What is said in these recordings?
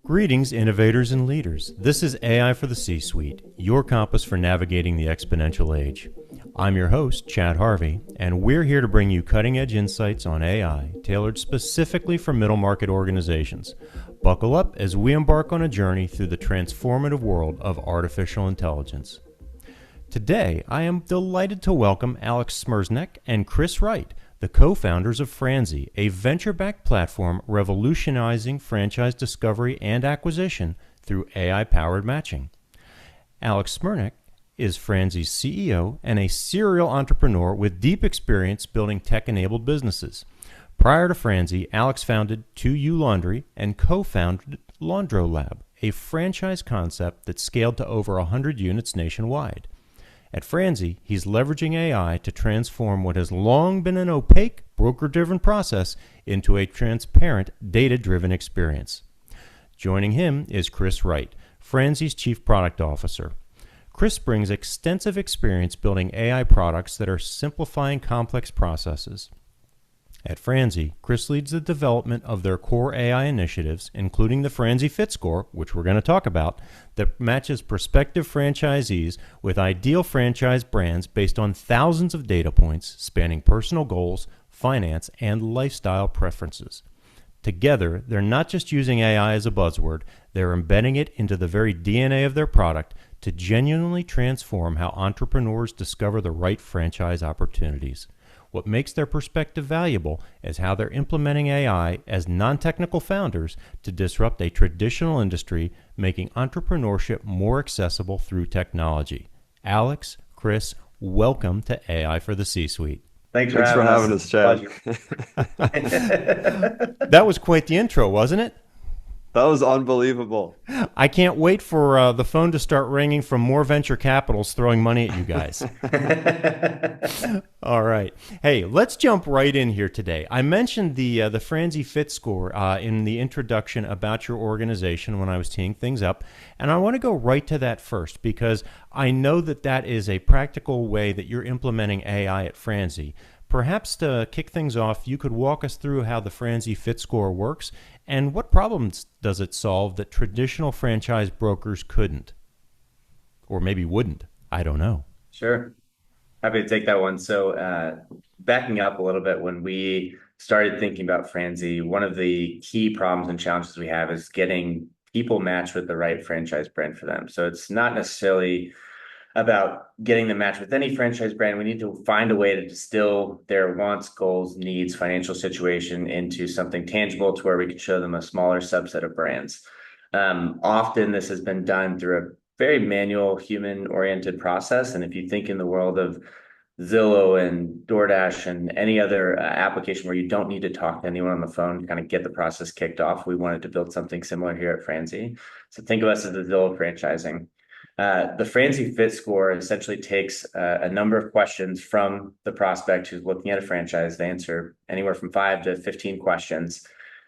Greetings, innovators and leaders. This is AI for the C-Suite, your compass for navigating the exponential age. I'm your host, Chad Harvey, and we're here to bring you cutting-edge insights on AI tailored specifically for middle-market organizations. Buckle up as we embark on a journey through the transformative world of artificial intelligence. Today, I am delighted to welcome Alex Smereczniak and Chris Wright, the co-founders of Franzy, a venture-backed platform revolutionizing franchise discovery and acquisition through AI-powered matching. Alex Smereczniak is Franzy's CEO and a serial entrepreneur with deep experience building tech-enabled businesses. Prior to Franzy, Alex founded 2U Laundry and co-founded LaundroLab, a franchise concept that scaled to over 100 units nationwide. At Franzy, he's leveraging AI to transform what has long been an opaque, broker-driven process into a transparent, data-driven experience. Joining him is Chris Wright, Franzy's Chief Product Officer. Chris brings extensive experience building AI products that are simplifying complex processes. At Franzy, Chris leads the development of their core AI initiatives, including the Franzy Fit Score, which we're going to talk about, that matches prospective franchisees with ideal franchise brands based on thousands of data points spanning personal goals, finance, and lifestyle preferences. Together, they're not just using AI as a buzzword, they're embedding it into the very DNA of their product to genuinely transform how entrepreneurs discover the right franchise opportunities. What makes their perspective valuable is how they're implementing AI as non-technical founders to disrupt a traditional industry, making entrepreneurship more accessible through technology. Alex, Chris, welcome to AI for the C-Suite. Thanks for having us, Chad. That was quite the intro, wasn't it? That was unbelievable. I can't wait for the phone to start ringing from more venture capitals throwing money at you guys. All right. Hey, let's jump right in here today. I mentioned the Franzy Fit Score in the introduction about your organization when I was teeing things up, and I want to go right to that first because I know that that is a practical way that you're implementing AI at Franzy. Perhaps to kick things off, you could walk us through how the Franzy Fit Score works and what problems does it solve that traditional franchise brokers couldn't or maybe wouldn't. I don't know. Sure. Happy to take that one. So backing up a little bit, when we started thinking about Franzy, one of the key problems and challenges we have is getting people matched with the right franchise brand for them. So it's not necessarily about getting the match with any franchise brand. We need to find a way to distill their wants, goals, needs, financial situation into something tangible to where we can show them a smaller subset of brands. Often this has been done through a very manual, human-oriented process. And if you think in the world of Zillow and DoorDash and any other application where you don't need to talk to anyone on the phone to kind of get the process kicked off, we wanted to build something similar here at Franzy. So think of us as the Zillow franchising. The Franzy Fit Score essentially takes a number of questions from the prospect who's looking at a franchise. They answer anywhere from 5 to 15 questions.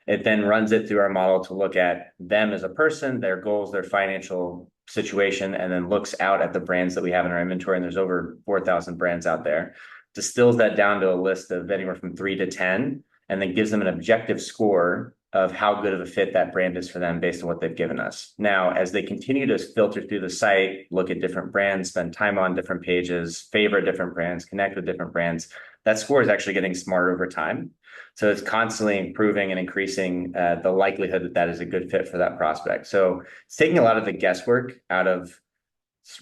It then runs it through our model to look at them as a person, their goals, their financial situation, and then looks out at the brands that we have in our inventory. And there's over 4,000 brands out there. Distills that down to a list of anywhere from 3 to 10, and then gives them an objective score of how good of a fit that brand is for them based on what they've given us. Now, as they continue to filter through the site, look at different brands, spend time on different pages, favorite different brands, connect with different brands, that score is actually getting smarter over time. So it's constantly improving and increasing the likelihood that that is a good fit for that prospect. So it's taking a lot of the guesswork out of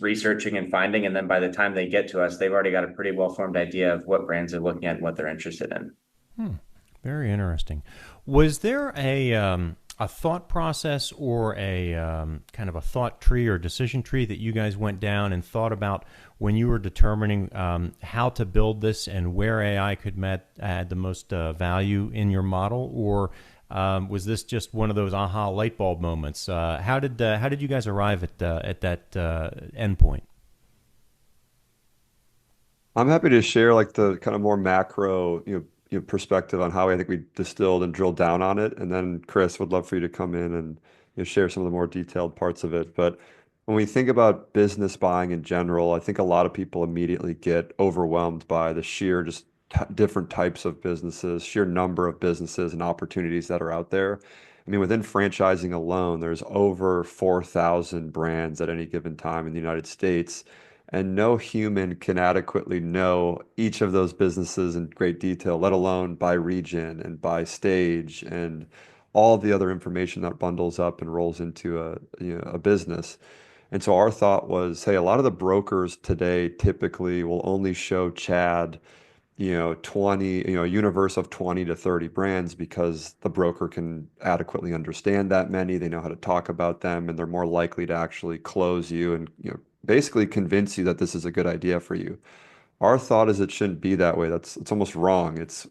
researching and finding. And then by the time they get to us, they've already got a pretty well-formed idea of what brands they're looking at and what they're interested in. Very interesting. Was there a thought process or a kind of a thought tree or decision tree that you guys went down and thought about when you were determining how to build this and where AI could add the most value in your model? Or was this just one of those aha light bulb moments? How did you guys arrive at that endpoint? I'm happy to share like the kind of more macro, perspective on how I think we distilled and drilled down on it. And then Chris, would love for you to come in and share some of the more detailed parts of it. But when we think about business buying in general, I think a lot of people immediately get overwhelmed by the sheer different types of businesses, sheer number of businesses and opportunities that are out there. I mean, within franchising alone, there's over 4,000 brands at any given time in the United States, and no human can adequately know each of those businesses in great detail, let alone by region and by stage and all the other information that bundles up and rolls into a business. And so our thought was, hey, a lot of the brokers today typically will only show Chad 20, a universe of 20 to 30 brands because the broker can adequately understand that many. They know how to talk about them, and they're more likely to actually close you and, basically convince you that this is a good idea for you. Our thought is it shouldn't be that way. It's almost wrong. It's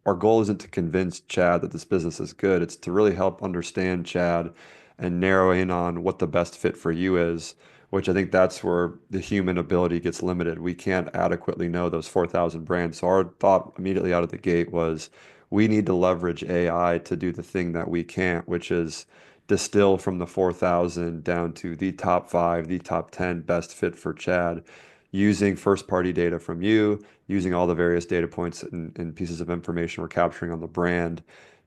our goal isn't to convince Chad that this business is good. It's to really help understand Chad and narrow in on what the best fit for you is, which I think that's where the human ability gets limited. We can't adequately know those 4,000 brands. So our thought immediately out of the gate was we need to leverage AI to do the thing that we can't, which is distill from the 4,000 down to the top five, the top 10 best fit for Chad using first party data from you, using all the various data points and pieces of information we're capturing on the brand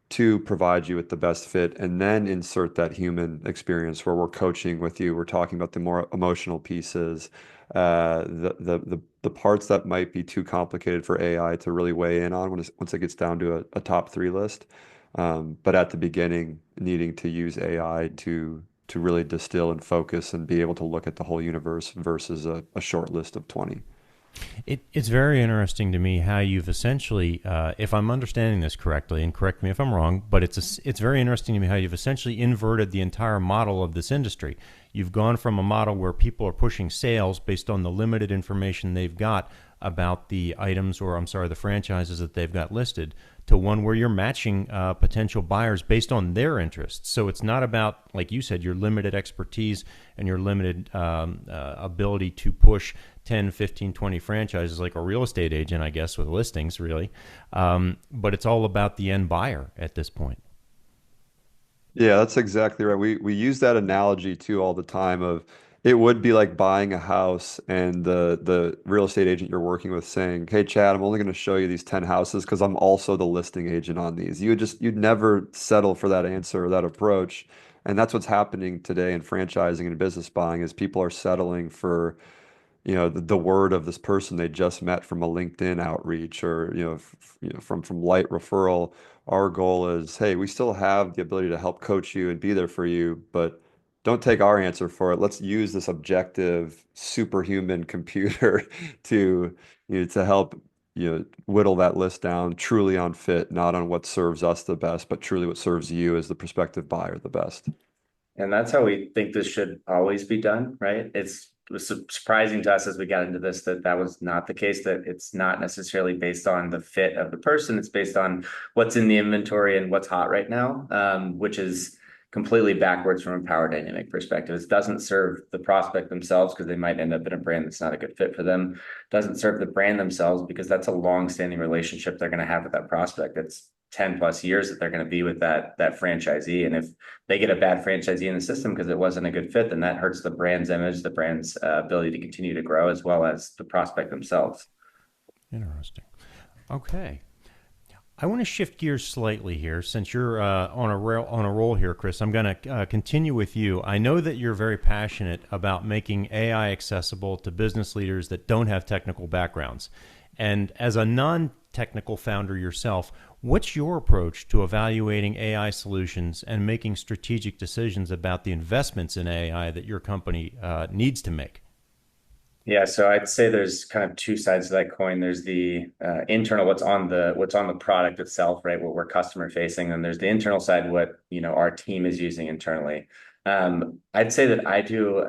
to provide you with the best fit, and then insert that human experience where we're coaching with you. We're talking about the more emotional pieces, the parts that might be too complicated for AI to really weigh in on once it gets down to a top three list. But at the beginning, needing to use AI to really distill and focus and be able to look at the whole universe versus a short list of 20. It's very interesting to me how you've essentially, if I'm understanding this correctly, and correct me if I'm wrong, but it's very interesting to me how you've essentially inverted the entire model of this industry. You've gone from a model where people are pushing sales based on the limited information they've got about the items, or I'm sorry, the franchises that they've got listed, to one where you're matching potential buyers based on their interests. So it's not about, like you said, your limited expertise and your limited ability to push 10, 15, 20 franchises like a real estate agent, I guess, with listings, really. But it's all about the end buyer at this point. Yeah, that's exactly right. We use that analogy too all the time of it would be like buying a house and the real estate agent you're working with saying, "Hey Chad, I'm only going to show you these 10 houses because I'm also the listing agent on these." You'd never settle for that answer or that approach. And that's what's happening today in franchising and business buying is people are settling for the word of this person they just met from a LinkedIn outreach or from light referral. Our goal is, hey, we still have the ability to help coach you and be there for you, but don't take our answer for it. Let's use this objective superhuman computer to to help whittle that list down truly on fit, not on what serves us the best, but truly what serves you as the prospective buyer the best. And that's how we think this should always be done, right? It was surprising to us as we got into this that that was not the case, that it's not necessarily based on the fit of the person. It's based on what's in the inventory and what's hot right now, which is completely backwards from a power dynamic perspective. It doesn't serve the prospect themselves because they might end up in a brand that's not a good fit for them. It doesn't serve the brand themselves because that's a long-standing relationship they're going to have with that prospect. It's 10 plus years that they're going to be with that franchisee. And if they get a bad franchisee in the system because it wasn't a good fit, then that hurts the brand's image, the brand's ability to continue to grow, as well as the prospect themselves. Interesting. Okay. I want to shift gears slightly here, since you're on a roll here, Chris. I'm going to continue with you. I know that you're very passionate about making AI accessible to business leaders that don't have technical backgrounds. And as a non-technical founder yourself, what's your approach to evaluating AI solutions and making strategic decisions about the investments in AI that your company needs to make? Yeah, so I'd say there's kind of two sides to that coin. There's the internal, what's on the product itself, right? What we're customer facing, and there's the internal side, what our team is using internally. I'd say that I do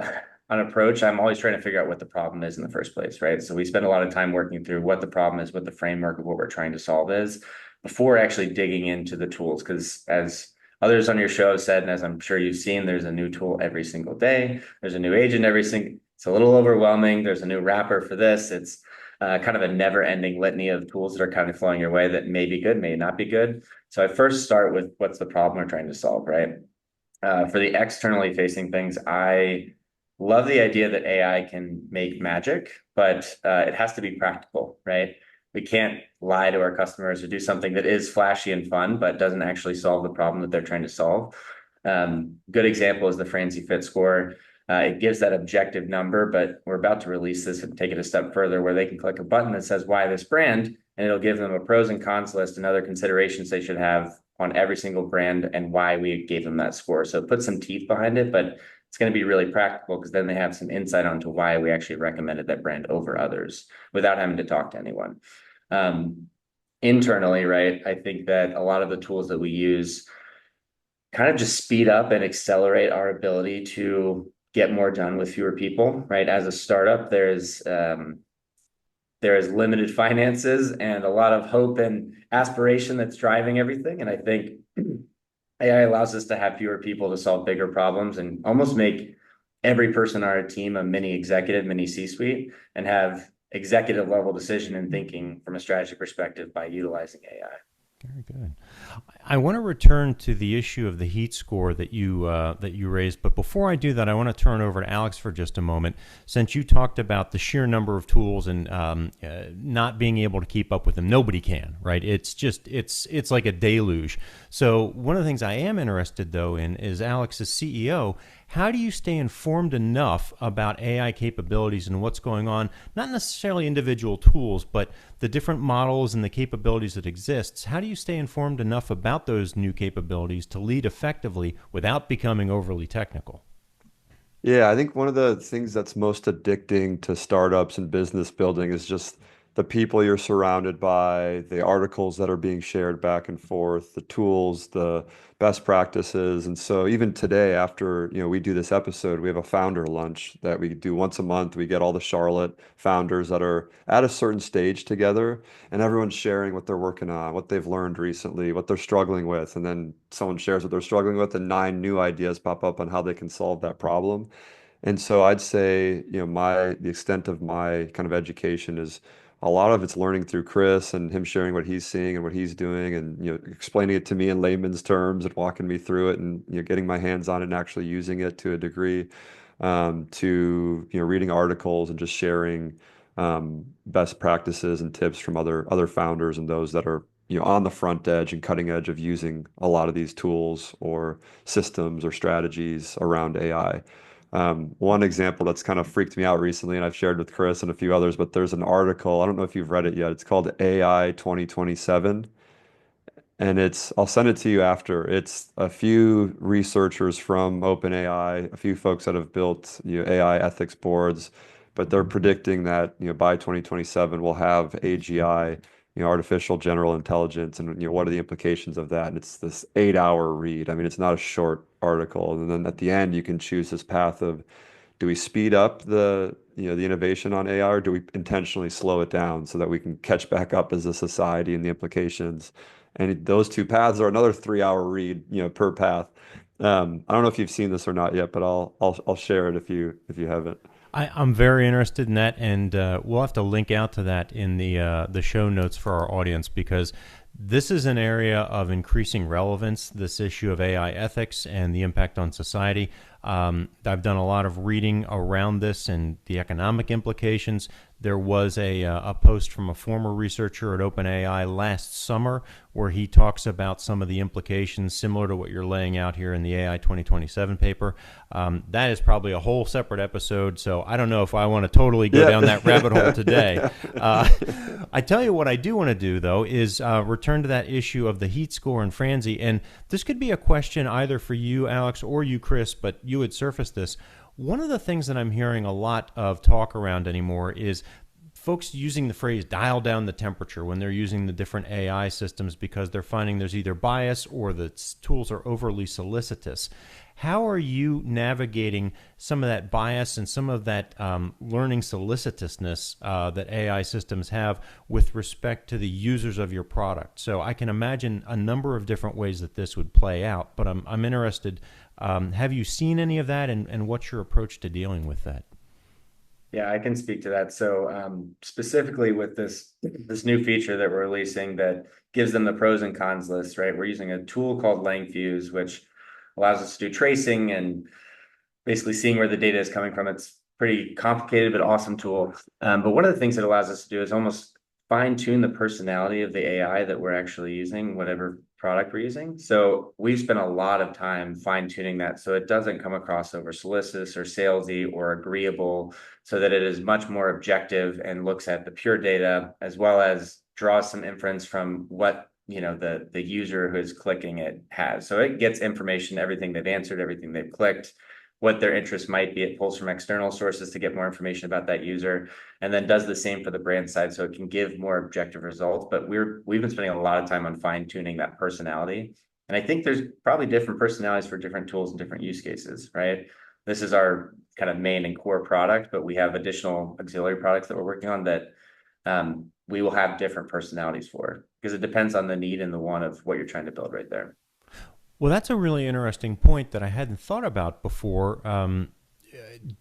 an approach. I'm always trying to figure out what the problem is in the first place, right? So we spend a lot of time working through what the problem is, what the framework of what we're trying to solve is, before actually digging into the tools. Because as others on your show have said, and as I'm sure you've seen, there's a new tool every single day. There's a new agent every single. It's a little overwhelming. There's a new wrapper for this. It's kind of a never-ending litany of tools that are kind of flowing your way that may be good, may not be good. So I first start with what's the problem we're trying to solve, right? For the externally facing things, I love the idea that AI can make magic, but it has to be practical, right? we can't lie to our customers or do something that is flashy and fun, but doesn't actually solve the problem that they're trying to solve. Good example is the Franzy Fit Score. It gives that objective number, but we're about to release this and take it a step further where they can click a button that says, why this brand? And it'll give them a pros and cons list and other considerations they should have on every single brand and why we gave them that score. So it puts some teeth behind it, but it's going to be really practical because then they have some insight onto why we actually recommended that brand over others without having to talk to anyone. Internally, right, I think that a lot of the tools that we use kind of just speed up and accelerate our ability to get more done with fewer people, right? As a startup, there is limited finances and a lot of hope and aspiration that's driving everything. And I think AI allows us to have fewer people to solve bigger problems and almost make every person on our team a mini executive, mini C-suite, and have executive level decision and thinking from a strategy perspective by utilizing AI. Very good. I want to return to the issue of the heat score that you raised, but before I do that, I want to turn over to Alex for just a moment. Since you talked about the sheer number of tools and not being able to keep up with them, nobody can, right? It's like a deluge. So one of the things I am interested though in is Alex as CEO. How do you stay informed enough about AI capabilities and what's going on? Not necessarily individual tools, but the different models and the capabilities that exist. How do you stay informed enough about those new capabilities to lead effectively without becoming overly technical? Yeah, I think one of the things that's most addicting to startups and business building is just the people you're surrounded by, the articles that are being shared back and forth, the tools, the best practices. And so even today, after, we do this episode, we have a founder lunch that we do once a month. We get all the Charlotte founders that are at a certain stage together, and everyone's sharing what they're working on, what they've learned recently, what they're struggling with. And then someone shares what they're struggling with, and 9 new ideas pop up on how they can solve that problem. And so I'd say, the extent of my kind of education is a lot of it's learning through Chris and him sharing what he's seeing and what he's doing and, explaining it to me in layman's terms and walking me through it and, getting my hands on it and actually using it to a degree, to, reading articles and just sharing, best practices and tips from other founders and those that are, on the front edge and cutting edge of using a lot of these tools or systems or strategies around AI. One example that's kind of freaked me out recently, and I've shared with Chris and a few others, but there's an article, I don't know if you've read it yet. It's called AI 2027. And I'll send it to you after. It's a few researchers from OpenAI, a few folks that have built, AI ethics boards, but they're predicting that, by 2027 we'll have AGI, artificial general intelligence, and what are the implications of that? And it's this 8-hour read. I mean, it's not a short article. And then at the end, you can choose this path of, do we speed up the innovation on AI, or do we intentionally slow it down so that we can catch back up as a society and the implications? And those two paths are another 3-hour read, per path. I don't know if you've seen this or not yet, but I'll share it if you haven't. I'm very interested in that, and we'll have to link out to that in the show notes for our audience, because this is an area of increasing relevance, this issue of AI ethics and the impact on society. I've done a lot of reading around this and the economic implications. There was a post from a former researcher at OpenAI last summer where he talks about some of the implications similar to what you're laying out here in the AI 2027 paper. That is probably a whole separate episode, so I don't know if I want to totally go down that rabbit hole today. I tell you what I do want to do, though, is return to that issue of the heat score and Franzy. And this could be a question either for you, Alex, or you, Chris, but you had surfaced this. One of the things that I'm hearing a lot of talk around anymore is folks using the phrase dial down the temperature when they're using the different AI systems because they're finding there's either bias or the tools are overly solicitous. How are you navigating some of that bias and some of that learning solicitousness that AI systems have with respect to the users of your product? So I can imagine a number of different ways that this would play out, but I'm interested. Have you seen any of that, and what's your approach to dealing with that? Yeah, I can speak to that. So specifically with this new feature that we're releasing that gives them the pros and cons list, right? We're using a tool called LangFuse, which allows us to do tracing and basically seeing where the data is coming from. It's pretty complicated, but awesome tool. But one of the things it allows us to do is almost fine tune the personality of the AI that we're actually using, whatever product we're using. So we've spent a lot of time fine tuning that so it doesn't come across over solicitous or salesy or agreeable, so that it is much more objective and looks at the pure data as well as draws some inference from what the user who's clicking it has. So it gets information, everything they've answered, everything they've clicked, what their interest might be. It pulls from external sources to get more information about that user, and then does the same for the brand side, so it can give more objective results. But we've been spending a lot of time on fine tuning that personality, and I think there's probably different personalities for different tools and different use cases, right? This is our kind of main and core product, but we have additional auxiliary products that we're working on that we will have different personalities for, because it depends on the need and the want of what you're trying to build right there. Well, that's a really interesting point that I hadn't thought about before.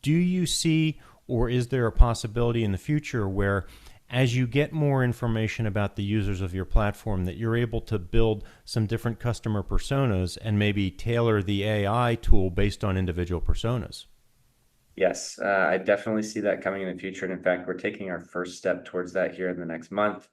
Do you see, or is there a possibility in the future where, as you get more information about the users of your platform, that you're able to build some different customer personas and maybe tailor the AI tool based on individual personas? Yes, I definitely see that coming in the future. And in fact, we're taking our first step towards that here in the next month.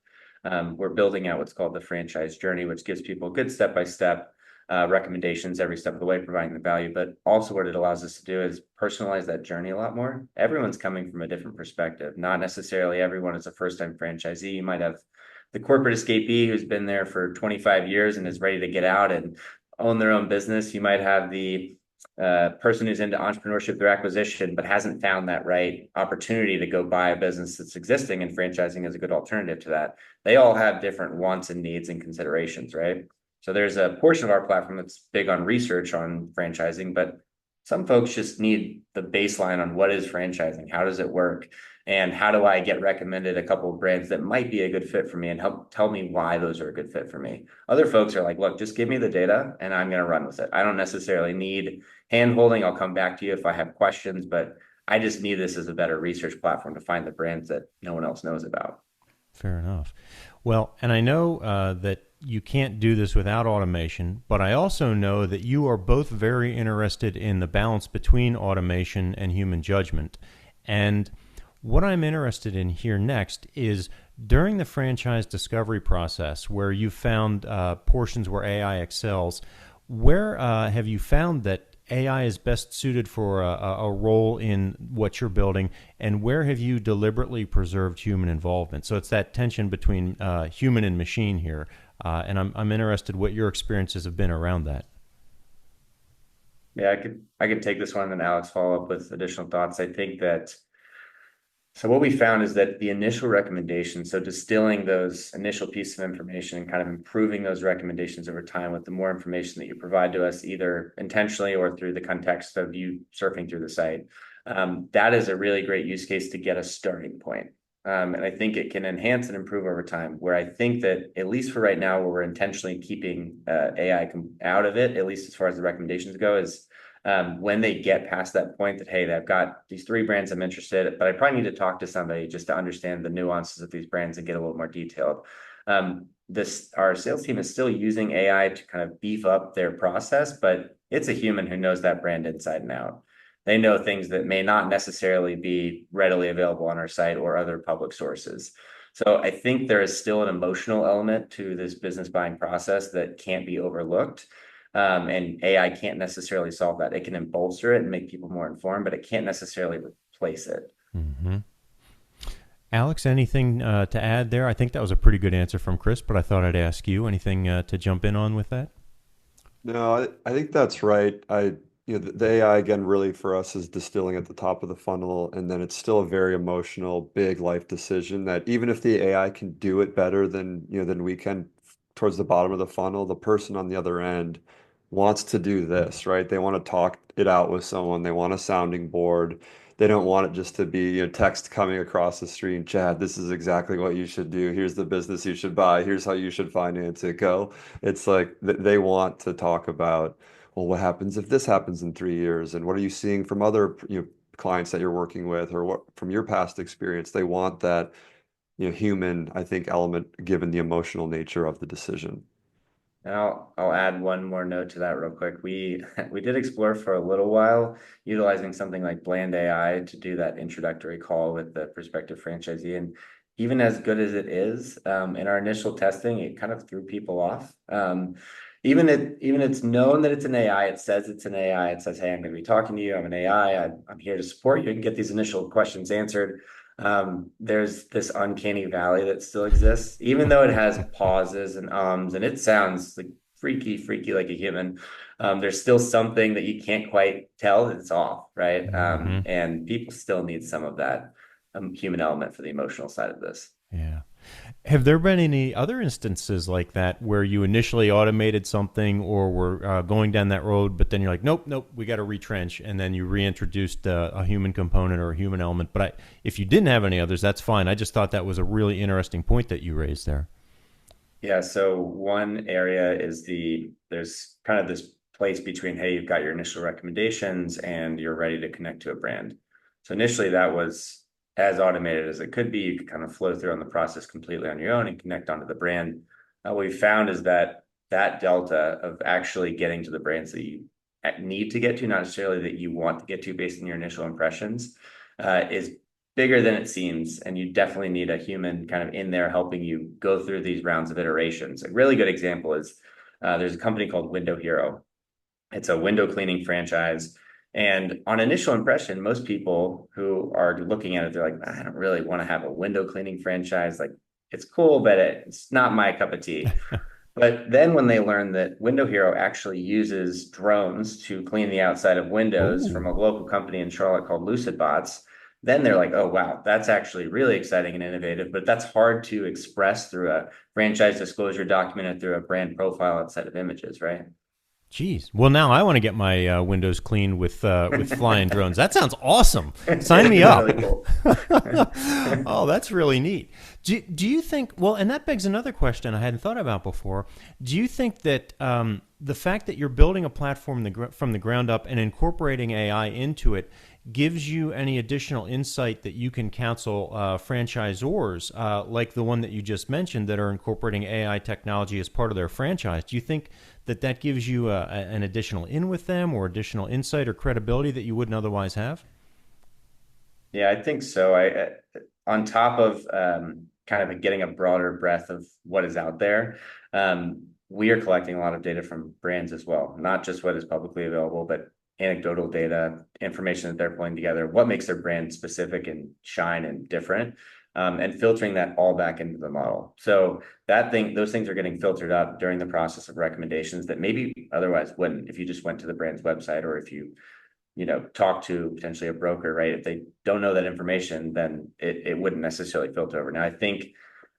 We're building out what's called the franchise journey, which gives people good step-by-step recommendations every step of the way, providing the value. But also what it allows us to do is personalize that journey a lot more. Everyone's coming from a different perspective. Not necessarily everyone is a first-time franchisee. You might have the corporate escapee who's been there for 25 years and is ready to get out and own their own business. You might have the person who's into entrepreneurship through acquisition, but hasn't found that right opportunity to go buy a business that's existing, and franchising is a good alternative to that. They all have different wants and needs and considerations, right? So there's a portion of our platform that's big on research on franchising, but some folks just need the baseline on what is franchising, how does it work, and how do I get recommended a couple of brands that might be a good fit for me and help tell me why those are a good fit for me. Other folks are like, look, just give me the data and I'm going to run with it. I don't necessarily need hand-holding. I'll come back to you if I have questions, but I just need this as a better research platform to find the brands that no one else knows about. Fair enough. Well, and I know that you can't do this without automation, but I also know that you are both very interested in the balance between automation and human judgment. And what I'm interested in here next is, during the franchise discovery process, where you found portions where AI excels, where have you found that AI is best suited for a role in what you're building, and where have you deliberately preserved human involvement? So it's that tension between human and machine here, and I'm interested what your experiences have been around that. Yeah, I could take this one and then Alex follow up with additional thoughts. I think that so what we found is that the initial recommendations, so distilling those initial pieces of information and kind of improving those recommendations over time with the more information that you provide to us, either intentionally or through the context of you surfing through the site, that is a really great use case to get a starting point. And I think it can enhance and improve over time, where I think that, at least for right now, where we're intentionally keeping AI out of it, at least as far as the recommendations go, is when they get past that point that, hey, I've got these 3 brands I'm interested in, but I probably need to talk to somebody just to understand the nuances of these brands and get a little more detailed. Our sales team is still using AI to kind of beef up their process, but it's a human who knows that brand inside and out. They know things that may not necessarily be readily available on our site or other public sources. So I think there is still an emotional element to this business buying process that can't be overlooked. And AI can't necessarily solve that. It can bolster it and make people more informed, but it can't necessarily replace it. Mm-hmm. Alex, anything to add there? I think that was a pretty good answer from Chris, but I thought I'd ask you anything to jump in on with that. No, I think that's right. The AI, again, really for us is distilling at the top of the funnel, and then it's still a very emotional, big life decision that, even if the AI can do it better than we can towards the bottom of the funnel, the person on the other end wants to do this, right? They want to talk it out with someone. They want a sounding board. They don't want it just to be, text coming across the stream, Chad, this is exactly what you should do. Here's the business you should buy. Here's how you should finance it. Go. It's like they want to talk about, well, what happens if this happens in 3 years? And what are you seeing from other, clients that you're working with, or what from your past experience? They want that, human, I think, element given the emotional nature of the decision. And I'll add one more note to that real quick. We did explore for a little while utilizing something like Bland AI to do that introductory call with the prospective franchisee. And even as good as it is, in our initial testing, it kind of threw people off. Even it's known that it's an AI. It says it's an AI. It says, "Hey, I'm going to be talking to you. I'm an AI. I'm here to support you and get these initial questions answered." There's this uncanny valley that still exists, even though it has pauses and ums, and it sounds like freaky like a human. There's still something that you can't quite tell it's off, right? Hmm. And people still need some of that human element for the emotional side of this. Yeah. Have there been any other instances like that where you initially automated something or were going down that road, but then you're like, nope, nope, we got to retrench, and then you reintroduced a human component or a human element? But if you didn't have any others, that's fine. I just thought that was a really interesting point that you raised there. Yeah, so one area is there's kind of this place between, hey, you've got your initial recommendations and you're ready to connect to a brand. So initially that was as automated as it could be. You could kind of flow through on the process completely on your own and connect onto the brand. What we found is that that delta of actually getting to the brands that you need to get to, not necessarily that you want to get to based on your initial impressions, is bigger than it seems, and you definitely need a human kind of in there helping you go through these rounds of iterations. A really good example is there's a company called Window Hero. It's a window cleaning franchise. And on initial impression, most people who are looking at it, they're like, I don't really want to have a window cleaning franchise. Like, it's cool, but it's not my cup of tea. But then when they learn that Window Hero actually uses drones to clean the outside of windows from Oh, a local company in Charlotte called LucidBots, then they're like, oh, wow, that's actually really exciting and innovative, but that's hard to express through a franchise disclosure document or through a brand profile outside of images, right? geez. Well, now I want to get my windows cleaned with flying drones. That sounds awesome. Sign me up. Really cool. Oh, that's really neat. Do you think, well, and that begs another question I hadn't thought about before. Do you think that the fact that you're building a platform from the ground up and incorporating AI into it gives you any additional insight that you can counsel franchisors, like the one that you just mentioned, that are incorporating AI technology as part of their franchise? Do you think that that gives you an additional in with them or additional insight or credibility that you wouldn't otherwise have? Yeah, I think so. On top of kind of getting a broader breadth of what is out there, we are collecting a lot of data from brands as well, not just what is publicly available, but anecdotal data, information that they're pulling together, what makes their brand specific and shine and different, and filtering that all back into the model. So those things are getting filtered up during the process of recommendations that maybe otherwise wouldn't if you just went to the brand's website or if you know, talk to potentially a broker, right? If they don't know that information, then it wouldn't necessarily filter over. Now, I think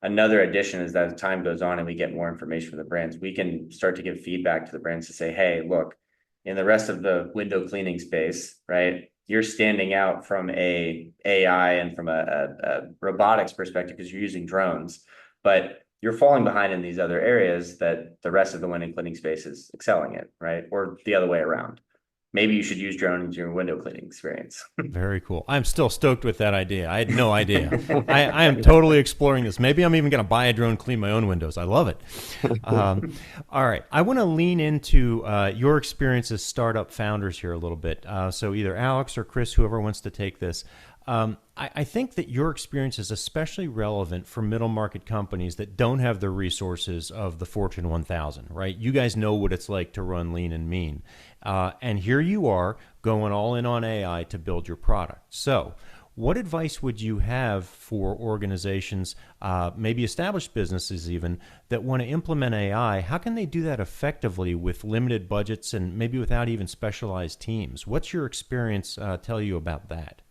another addition is that as time goes on and we get more information from the brands, we can start to give feedback to the brands to say, hey, look, in the rest of the window cleaning space, right? You're standing out from a AI and from a robotics perspective because you're using drones, but you're falling behind in these other areas that the rest of the window cleaning space is excelling in, right? Or the other way around. Maybe you should use drones in your window cleaning experience. Very cool. I'm still stoked with that idea. I had no idea. I am totally exploring this. Maybe I'm even going to buy a drone, clean my own windows. I love it. All right. I want to lean into your experience as startup founders here a little bit. So either Alex or Chris, whoever wants to take this. I think that your experience is especially relevant for middle market companies that don't have the resources of the Fortune 1000, right? You guys know what it's like to run lean and mean. And here you are going all in on AI to build your product. So what advice would you have for organizations, maybe established businesses even, that want to implement AI? How can they do that effectively with limited budgets and maybe without even specialized teams? What's your experience tell you about that?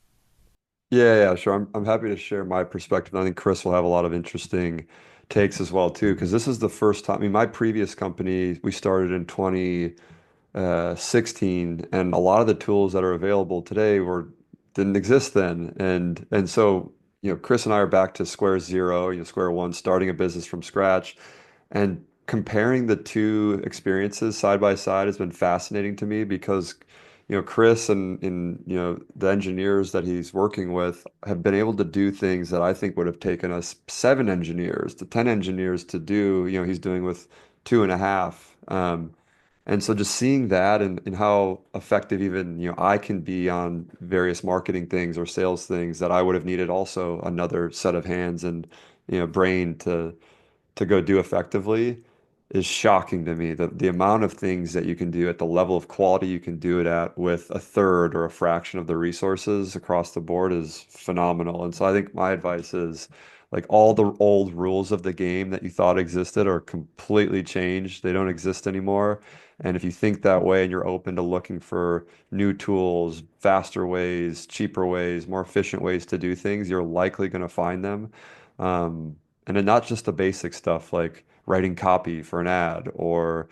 Yeah, sure. I'm happy to share my perspective. I think Chris will have a lot of interesting takes as well too, because this is the first time. I mean, my previous company, we started in 2016, and a lot of the tools that are available today were didn't exist then. And so, Chris and I are back to square zero, square one, starting a business from scratch. And comparing the two experiences side by side has been fascinating to me because Chris and the engineers that he's working with have been able to do things that I think would have taken us 7 engineers to 10 engineers to do. He's doing with 2.5. And so just seeing that and how effective even, I can be on various marketing things or sales things that I would have needed also another set of hands and, brain to go do effectively is shocking to me. The amount of things that you can do at the level of quality you can do it at with a third or a fraction of the resources across the board is phenomenal. And so I think my advice is like all the old rules of the game that you thought existed are completely changed. They don't exist anymore. And if you think that way and you're open to looking for new tools, faster ways, cheaper ways, more efficient ways to do things, you're likely going to find them. And then not just the basic stuff like writing copy for an ad or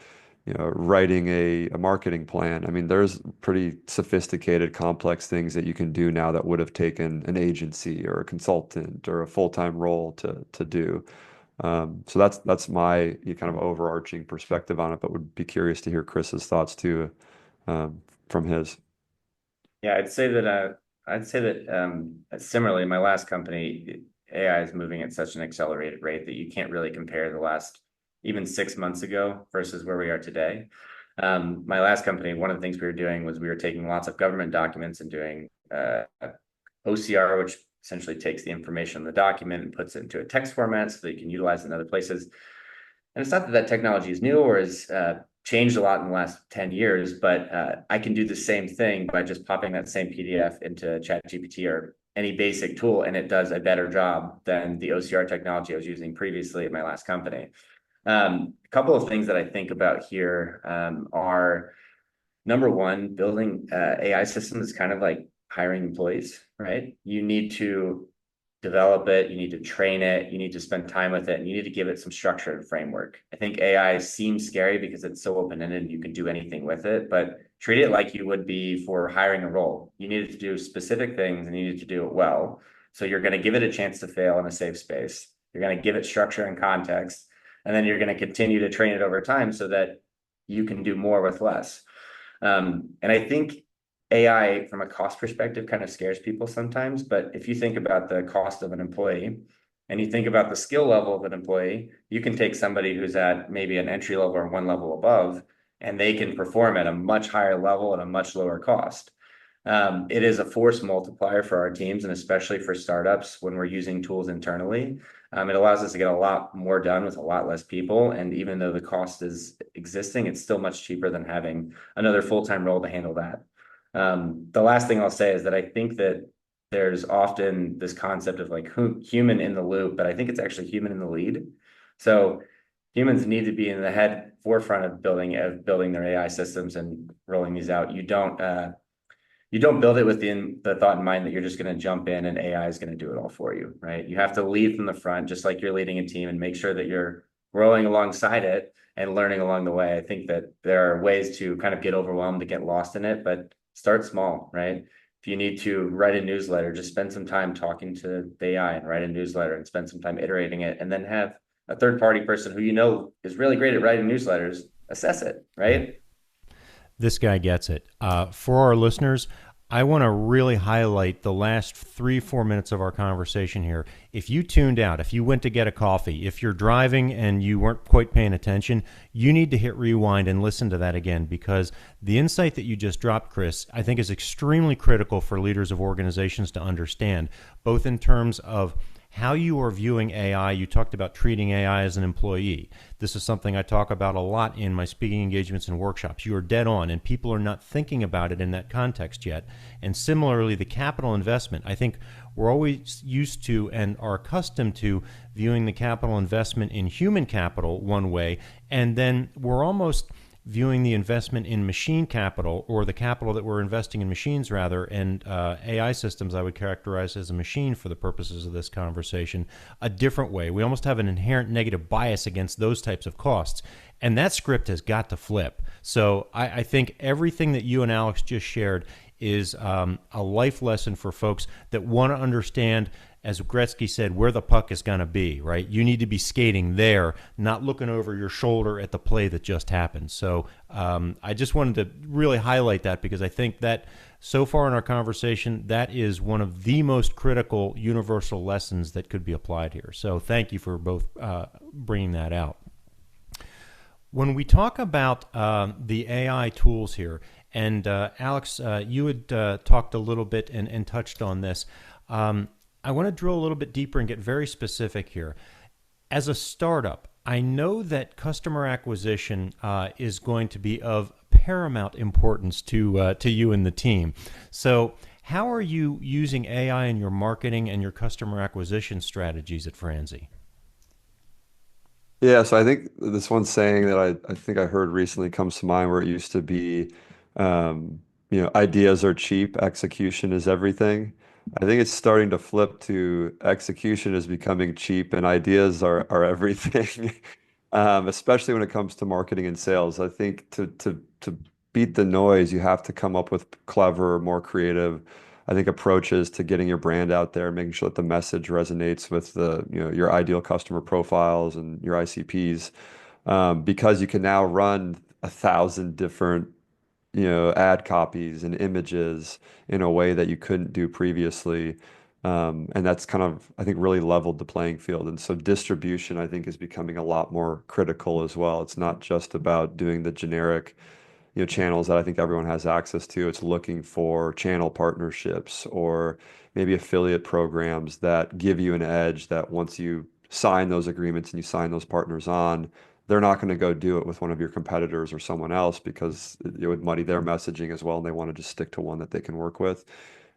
writing a marketing plan. I mean, there's pretty sophisticated, complex things that you can do now that would have taken an agency or a consultant or a full-time role to do. So that's my kind of overarching perspective on it, but would be curious to hear Chris's thoughts too, from his. Yeah, I'd say that similarly, my last company, AI is moving at such an accelerated rate that you can't really compare the last even 6 months ago versus where we are today. My last company, one of the things we were doing was we were taking lots of government documents and doing OCR, which essentially takes the information in the document and puts it into a text format so that you can utilize it in other places. And it's not that that technology is new or has changed a lot in the last 10 years, but I can do the same thing by just popping that same PDF into ChatGPT or any basic tool, and it does a better job than the OCR technology I was using previously at my last company. A couple of things that I think about here are, number one, building AI systems is kind of like hiring employees, right? You need to develop it, you need to train it, you need to spend time with it, and you need to give it some structure and framework. I think AI seems scary because it's so open-ended and you can do anything with it, but treat it like you would be for hiring a role. You needed to do specific things and you need to do it well. So you're going to give it a chance to fail in a safe space. You're going to give it structure and context, and then you're going to continue to train it over time so that you can do more with less. And I think AI from a cost perspective kind of scares people sometimes, but if you think about the cost of an employee and you think about the skill level of an employee, you can take somebody who's at maybe an entry level or one level above, and they can perform at a much higher level at a much lower cost. It is a force multiplier for our teams, and especially for startups when we're using tools internally. It allows us to get a lot more done with a lot less people. And even though the cost is existing, it's still much cheaper than having another full-time role to handle that. The last thing I'll say is that I think that there's often this concept of like human in the loop, but I think it's actually human in the lead. So humans need to be in the forefront of building their AI systems and rolling these out. You don't build it with the thought in mind that you're just going to jump in and AI is going to do it all for you, right? You have to lead from the front, just like you're leading a team, and make sure that you're growing alongside it and learning along the way. I think that there are ways to kind of get overwhelmed, to get lost in it, but start small, right? If you need to write a newsletter, just spend some time talking to the AI and write a newsletter and spend some time iterating it, and then have a third-party person who is really great at writing newsletters assess it, right? This guy gets it. For our listeners, I want to really highlight the last 3-4 minutes of our conversation here. If you tuned out, if you went to get a coffee, if you're driving and you weren't quite paying attention, you need to hit rewind and listen to that again, because the insight that you just dropped, Chris, I think is extremely critical for leaders of organizations to understand, both in terms of how you are viewing AI. You talked about treating AI as an employee. This is something I talk about a lot in my speaking engagements and workshops. You are dead on, and people are not thinking about it in that context yet. And similarly, the capital investment. I think we're always used to and are accustomed to viewing the capital investment in human capital one way, and then we're almost viewing the investment in machine capital, or the capital that we're investing in machines rather, and AI systems I would characterize as a machine for the purposes of this conversation, a different way. We almost have an inherent negative bias against those types of costs. And that script has got to flip. So I think everything that you and Alex just shared is a life lesson for folks that want to understand, as Gretzky said, where the puck is going to be, right? You need to be skating there, not looking over your shoulder at the play that just happened. So I just wanted to really highlight that, because I think that so far in our conversation, that is one of the most critical universal lessons that could be applied here. So thank you for both bringing that out. When we talk about the AI tools here, and Alex, you had talked a little bit and touched on this. I want to drill a little bit deeper and get very specific here. As a startup, I know that customer acquisition is going to be of paramount importance to you and the team. So how are you using AI in your marketing and your customer acquisition strategies at Franzy? Yeah, so I think this one saying that I think I heard recently comes to mind where it used to be, ideas are cheap, execution is everything. I think it's starting to flip to execution is becoming cheap and ideas are everything, especially when it comes to marketing and sales. I think to beat the noise, you have to come up with clever, more creative, I think, approaches to getting your brand out there, making sure that the message resonates with your ideal customer profiles and your ICPs, because you can now run 1,000 different ad copies and images in a way that you couldn't do previously. And that's kind of, I think, really leveled the playing field. And so distribution, I think, is becoming a lot more critical as well. It's not just about doing the generic, channels that I think everyone has access to. It's looking for channel partnerships or maybe affiliate programs that give you an edge that once you sign those agreements and you sign those partners on, they're not going to go do it with one of your competitors or someone else because it would muddy their messaging as well, and they want to just stick to one that they can work with.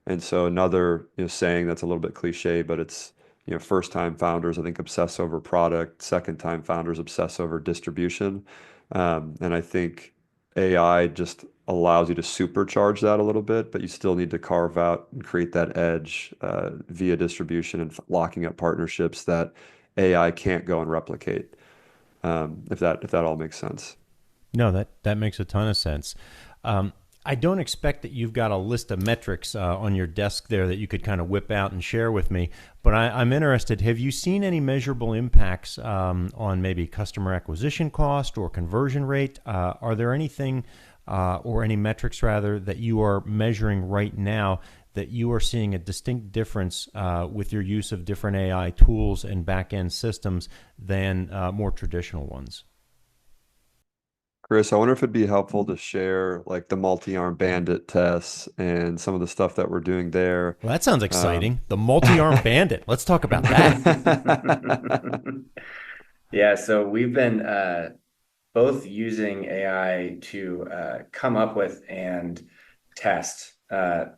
And so another, saying that's a little bit cliche, but it's, first time founders, I think, obsess over product. Second time founders obsess over distribution. And I think AI just allows you to supercharge that a little bit, but you still need to carve out and create that edge via distribution and locking up partnerships that AI can't go and replicate. If that all makes sense. No, that makes a ton of sense. I don't expect that you've got a list of metrics on your desk there that you could kind of whip out and share with me, but I'm interested. Have you seen any measurable impacts on maybe customer acquisition cost or conversion rate? Are there anything or any metrics rather that you are measuring right now that you are seeing a distinct difference with your use of different AI tools and back-end systems than more traditional ones? Chris, I wonder if it'd be helpful to share like the multi-arm bandit tests and some of the stuff that we're doing there. Well, that sounds exciting. The multi-arm bandit. Let's talk about that. Yeah, so we've been both using AI to come up with and test. Are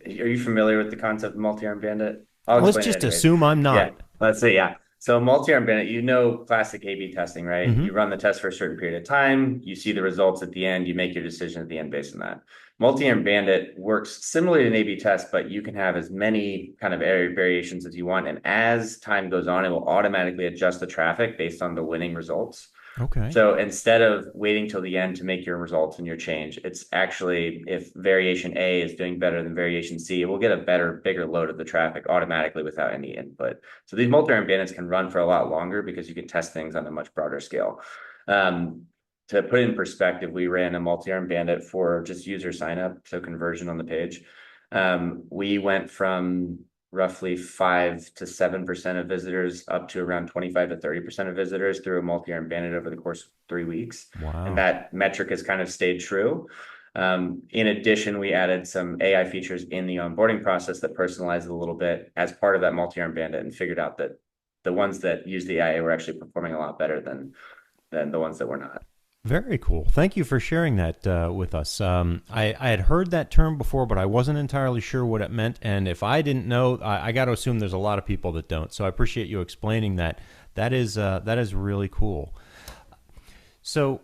you familiar with the concept of multi-arm bandit? Let's just assume I'm not. Yeah, let's see. Yeah. So multi-arm bandit, classic A/B testing, right? Mm-hmm. You run the test for a certain period of time, you see the results at the end, you make your decision at the end based on that. Multi-arm bandit works similarly to an A/B test, but you can have as many kind of variations as you want. And as time goes on, it will automatically adjust the traffic based on the winning results. Okay. So instead of waiting till the end to make your results and your change, it's actually, if variation A is doing better than variation C, it will get a better, bigger load of the traffic automatically without any input. So these multi-arm bandits can run for a lot longer because you can test things on a much broader scale. To put it in perspective, we ran a multi-arm bandit for just user sign up, so conversion on the page. We went from roughly 5 to 7% of visitors up to around 25 to 30% of visitors through a multi-arm bandit over the course of 3 weeks. Wow. And that metric has kind of stayed true. In addition, we added some AI features in the onboarding process that personalized it a little bit as part of that multi-arm bandit, and figured out that the ones that use the AI were actually performing a lot better than the ones that were not. Very cool. Thank you for sharing that with us. I had heard that term before, but I wasn't entirely sure what it meant. And if I didn't know, I got to assume there's a lot of people that don't. So I appreciate you explaining that. That is really cool. So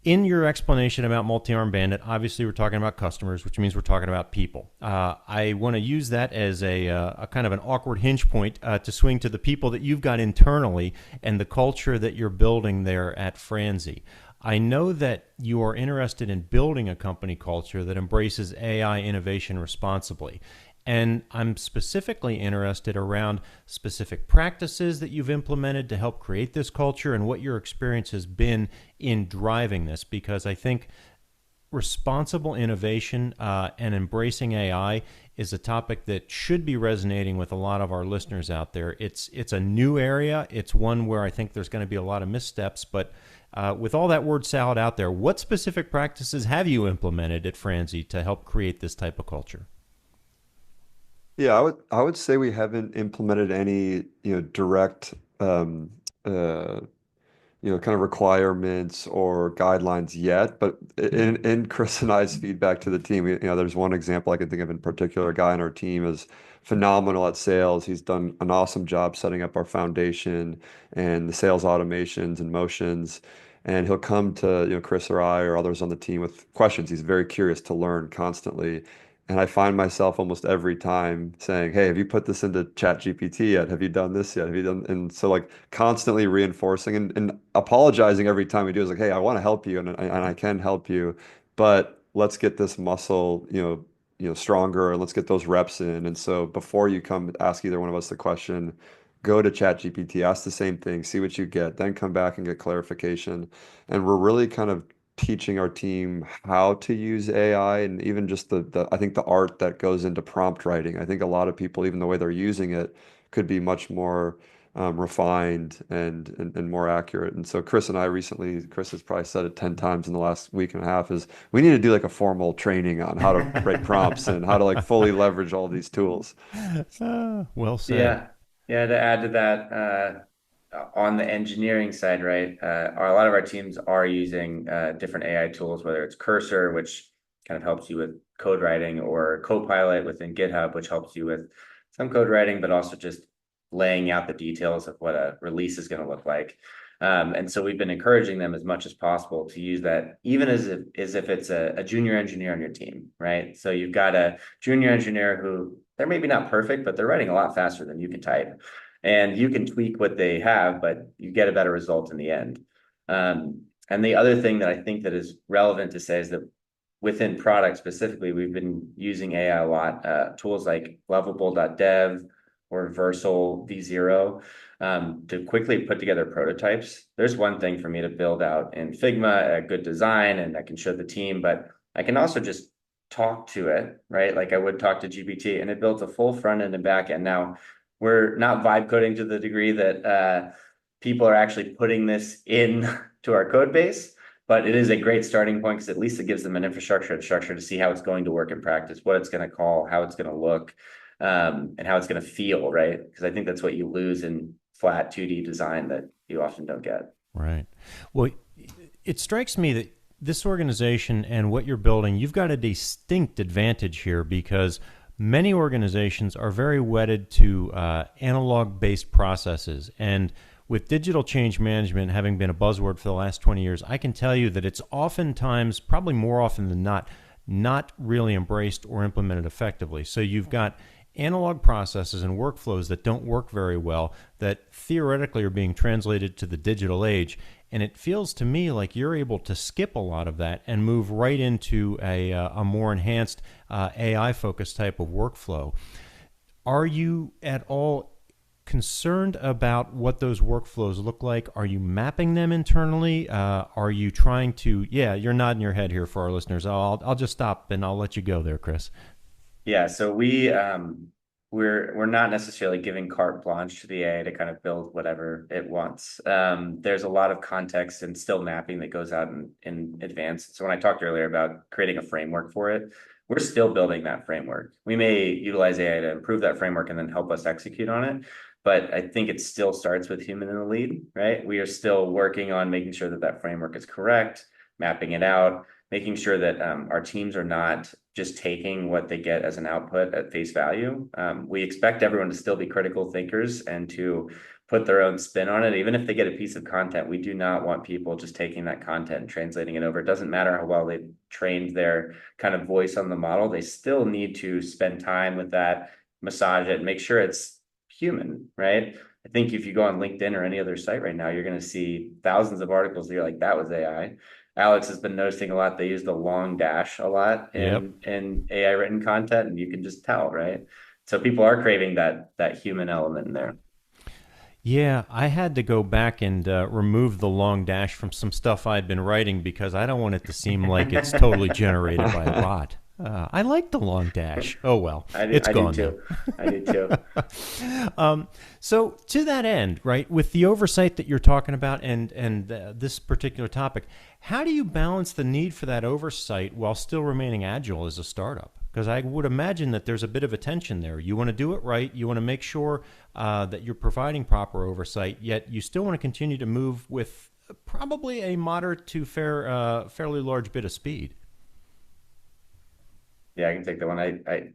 in your explanation about multi-arm bandit, obviously we're talking about customers, which means we're talking about people. I want to use that as a kind of an awkward hinge point to swing to the people that you've got internally and the culture that you're building there at Franzy. I know that you are interested in building a company culture that embraces AI innovation responsibly. And I'm specifically interested around specific practices that you've implemented to help create this culture and what your experience has been in driving this, because I think responsible innovation and embracing AI is a topic that should be resonating with a lot of our listeners out there. It's a new area. It's one where I think there's going to be a lot of missteps, but With all that word salad out there, what specific practices have you implemented at Franzy to help create this type of culture? Yeah, I would say we haven't implemented any, direct uh kind of requirements or guidelines yet. But in Chris and I's feedback to the team, there's one example I can think of in particular. A guy on our team is phenomenal at sales. He's done an awesome job setting up our foundation and the sales automations and motions. And he'll come to, Chris or I or others on the team with questions. He's very curious to learn constantly. And I find myself almost every time saying, "Hey, have you put this into Chat GPT yet? Have you done this yet? Have you done?" And so like constantly reinforcing and apologizing every time we do is like, "Hey, I want to help you and I can help you, but let's get this muscle, stronger and let's get those reps in." And so before you come ask either one of us the question, go to Chat GPT, ask the same thing, see what you get, then come back and get clarification. And we're really kind of teaching our team how to use AI and even just the I think the art that goes into prompt writing. I think a lot of people, even the way they're using it, could be much more refined and more accurate. And so Chris and I recently, Chris has probably said it 10 times in the last week and a half, is we need to do like a formal training on how to write prompts and how to like fully leverage all these tools. Well said. Yeah. Yeah. To add to that, on the engineering side, right? A lot of our teams are using different AI tools, whether it's Cursor, which kind of helps you with code writing, or Copilot within GitHub, which helps you with some code writing, but also just laying out the details of what a release is going to look like. And so we've been encouraging them as much as possible to use that, even as if it's a junior engineer on your team, right? So you've got a junior engineer who they're maybe not perfect, but they're writing a lot faster than you can type. And you can tweak what they have, but you get a better result in the end. And the other thing that I think that is relevant to say is that within product specifically, we've been using AI a lot, tools like lovable.dev or Versal V0 to quickly put together prototypes. There's one thing for me to build out in Figma, a good design, and I can show the team, but I can also just talk to it, right? Like I would talk to GPT, and it builds a full front end and back end. Now, we're not vibe coding to the degree that people are actually putting this in to our code base, but it is a great starting point because at least it gives them an infrastructure and structure to see how it's going to work in practice, what it's going to call, how it's going to look, and how it's going to feel, right? Because I think that's what you lose in flat 2D design that you often don't get. Right. Well, it strikes me that this organization and what you're building, you've got a distinct advantage here because many organizations are very wedded to analog-based processes. And with digital change management having been a buzzword for the last 20 years, I can tell you that it's oftentimes, probably more often than not really embraced or implemented effectively. So you've got analog processes and workflows that don't work very well that theoretically are being translated to the digital age. And it feels to me like you're able to skip a lot of that and move right into a more enhanced AI-focused type of workflow. Are you at all concerned about what those workflows look like? Are you mapping them internally? Are you trying to, you're nodding your head here for our listeners. I'll just stop and I'll let you go there, Chris. Yeah, so we're not necessarily giving carte blanche to the AI to kind of build whatever it wants. There's a lot of context and still mapping that goes out in advance. So when I talked earlier about creating a framework for it, we're still building that framework. We may utilize AI to improve that framework and then help us execute on it. But I think it still starts with human in the lead, right? We are still working on making sure that that framework is correct, mapping it out, making sure that our teams are not just taking what they get as an output at face value. We expect everyone to still be critical thinkers and to put their own spin on it. Even if they get a piece of content, we do not want people just taking that content and translating it over. It doesn't matter how well they've trained their kind of voice on the model. They still need to spend time with that, massage it, make sure it's human, right? I think if you go on LinkedIn or any other site right now, you're going to see thousands of articles that you're like, that was AI. Alex has been noticing a lot. They use the long dash a lot in AI written content, and you can just tell, right? So people are craving that human element in there. Yeah, I had to go back and remove the long dash from some stuff I'd been writing because I don't want it to seem like it's totally generated by a bot. I like the long dash. Oh, well, it's I do gone now. too. I do too. So to that end, right, with the oversight that you're talking about and this particular topic, how do you balance the need for that oversight while still remaining agile as a startup? Because I would imagine that there's a bit of a tension there. You want to do it right. You want to make sure that you're providing proper oversight, yet you still want to continue to move with probably a moderate to fairly large bit of speed. Yeah, I can take that one. I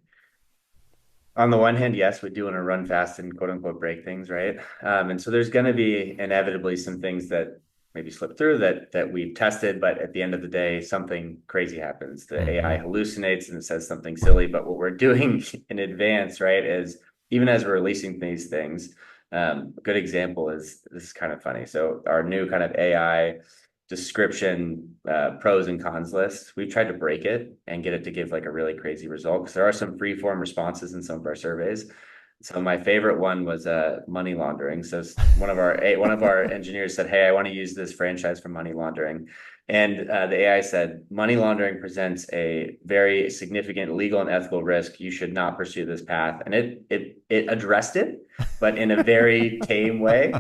on the one hand, yes, we do want to run fast and quote unquote break things, right? And so there's going to be inevitably some things that maybe slip through that we've tested, but at the end of the day, something crazy happens. The AI hallucinates and it says something silly. But what we're doing in advance, right, is even as we're releasing these things, a good example is, this is kind of funny. So our new kind of AI description, pros and cons list, we've tried to break it and get it to give like a really crazy result, because there are some free form responses in some of our surveys. So my favorite one was money laundering. So one of our engineers said, "Hey, I want to use this franchise for money laundering," and the AI said, "Money laundering presents a very significant legal and ethical risk. You should not pursue this path." And it addressed it, but in a very tame way.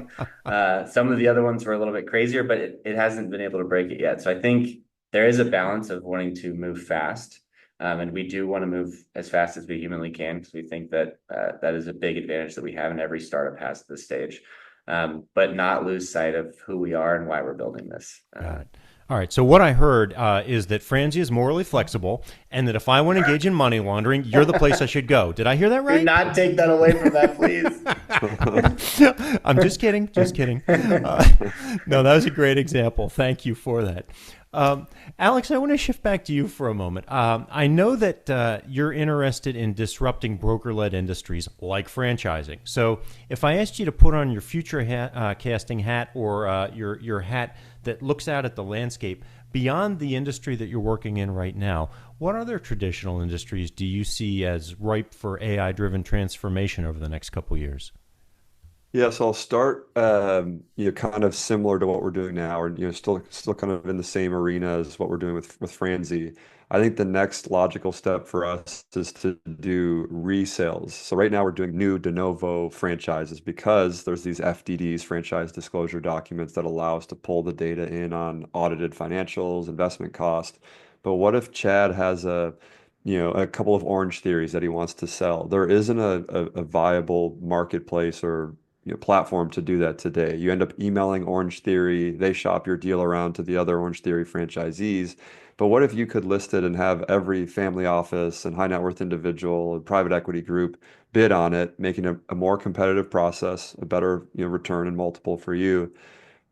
Some of the other ones were a little bit crazier, but it hasn't been able to break it yet. So I think there is a balance of wanting to move fast. And we do want to move as fast as we humanly can, because we think that that is a big advantage that we have and every startup has at this stage, but not lose sight of who we are and why we're building this. Got it. All right. So what I heard is that Franzy is morally flexible, and that if I want to engage in money laundering, you're the place I should go. Did I hear that right? Do not take that away from that, please. I'm just kidding. Just kidding. No, that was a great example. Thank you for that. Alex, I want to shift back to you for a moment. I know that you're interested in disrupting broker-led industries like franchising. So if I asked you to put on your future casting hat, or your hat that looks out at the landscape beyond the industry that you're working in right now, what other traditional industries do you see as ripe for AI-driven transformation over the next couple of years? Yeah, so I'll start, kind of similar to what we're doing now, or still kind of in the same arena as what we're doing with Franzy. I think the next logical step for us is to do resales. So right now we're doing new de novo franchises, because there's these FDDs, franchise disclosure documents, that allow us to pull the data in on audited financials, investment cost. But what if Chad has a couple of Orange Theories that he wants to sell? There isn't a viable marketplace or platform to do that today. You end up emailing Orange Theory, they shop your deal around to the other Orange Theory franchisees. But what if you could list it and have every family office and high net worth individual and private equity group bid on it, making a more competitive process, a better return and multiple for you?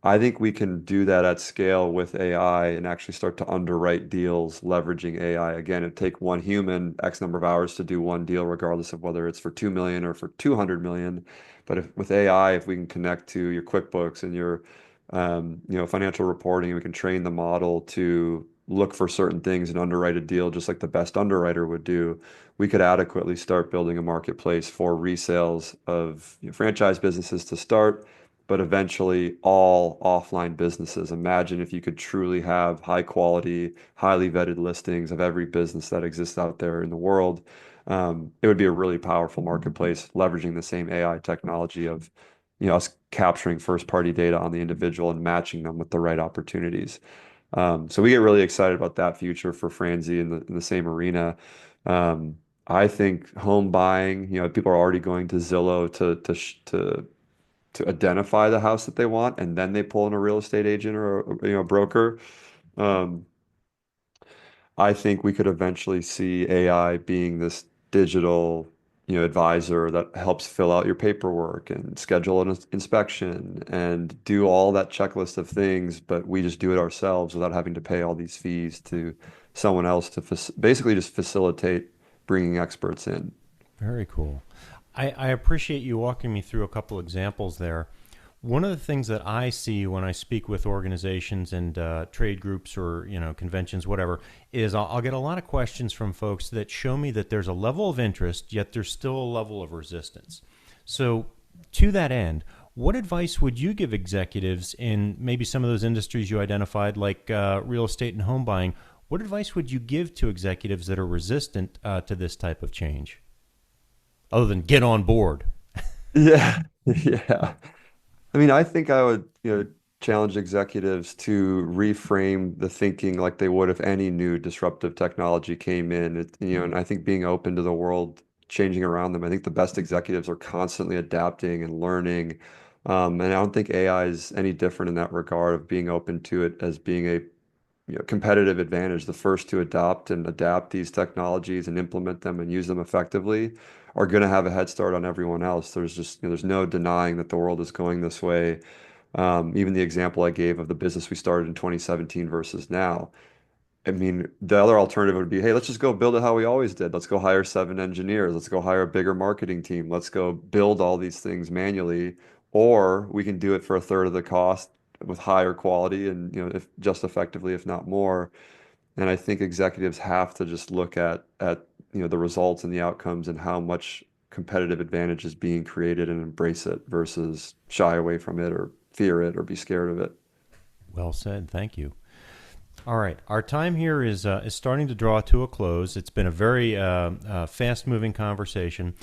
I think we can do that at scale with AI and actually start to underwrite deals leveraging AI. Again, it'd take one human X number of hours to do one deal, regardless of whether it's for 2 million or for 200 million. But with AI, if we can connect to your QuickBooks and your financial reporting, we can train the model to look for certain things and underwrite a deal just like the best underwriter would do. We could adequately start building a marketplace for resales of franchise businesses to start, but eventually all offline businesses. Imagine if you could truly have high quality, highly vetted listings of every business that exists out there in the world. It would be a really powerful marketplace, leveraging the same AI technology of us capturing first party data on the individual and matching them with the right opportunities. So we get really excited about that future for Franzy in the same arena. I think home buying, people are already going to Zillow to identify the house that they want, and then they pull in a real estate agent or a broker. I think we could eventually see AI being this digital, advisor that helps fill out your paperwork and schedule an inspection and do all that checklist of things, but we just do it ourselves without having to pay all these fees to someone else to basically just facilitate bringing experts in. Very cool. I appreciate you walking me through a couple examples there. One of the things that I see when I speak with organizations and trade groups or conventions, whatever, is I'll get a lot of questions from folks that show me that there's a level of interest, yet there's still a level of resistance. So to that end, what advice would you give executives in maybe some of those industries you identified, like real estate and home buying, What advice would you give to executives that are resistant to this type of change? Other than get on board. Yeah, yeah. I mean, I think I would, challenge executives to reframe the thinking like they would if any new disruptive technology came in. And I think being open to the world changing around them. I think the best executives are constantly adapting and learning. And I don't think AI is any different in that regard of being open to it as being a competitive advantage. The first to adopt and adapt these technologies and implement them and use them effectively are going to have a head start on everyone else. There's just, there's no denying that the world is going this way. Even the example I gave of the business we started in 2017 versus now. I mean, the other alternative would be, hey, let's just go build it how we always did. Let's go hire 7 engineers. Let's go hire a bigger marketing team. Let's go build all these things manually, or we can do it for a third of the cost with higher quality and, if just effectively, if not more. And I think executives have to just look at the results and the outcomes and how much competitive advantage is being created and embrace it versus shy away from it or fear it or be scared of it. Well said. Thank you. All right. Our time here is starting to draw to a close. It's been a very fast-moving conversation.